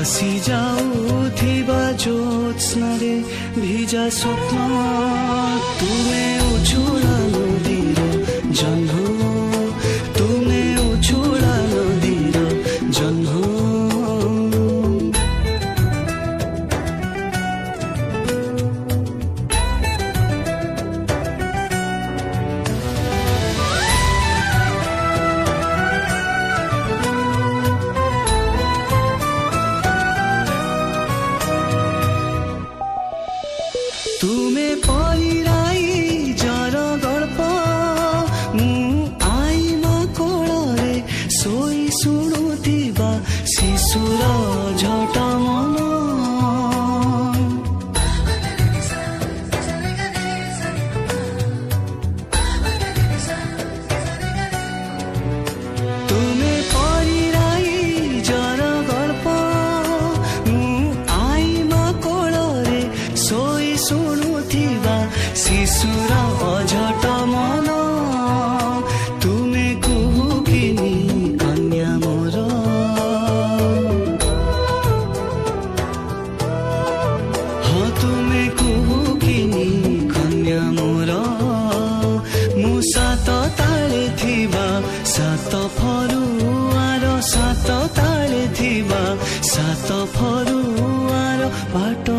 भासी जाऊथिबा ज्योत्स्नारे भिजा स्वप्न तुमे उछुळा नदीर जह्न तुमे उछुळा नदीर जह्न तुमे पहिराई जर गल्प मु आईमा कोଳରେ सोई शुणुथिबा शिशुर झट मन तुमे पहिराई जर गल्प मु आईमा कोଳରେ सोई शुणुथिबा शिशुर अझट मन तुमे कुहुकिनी कन्या मोर हाँ तुमे कुहुकिनी कन्या मोर मु सात ताळे थिबा सात फरुआर सात ताळे थिबा सात फरुआर बाट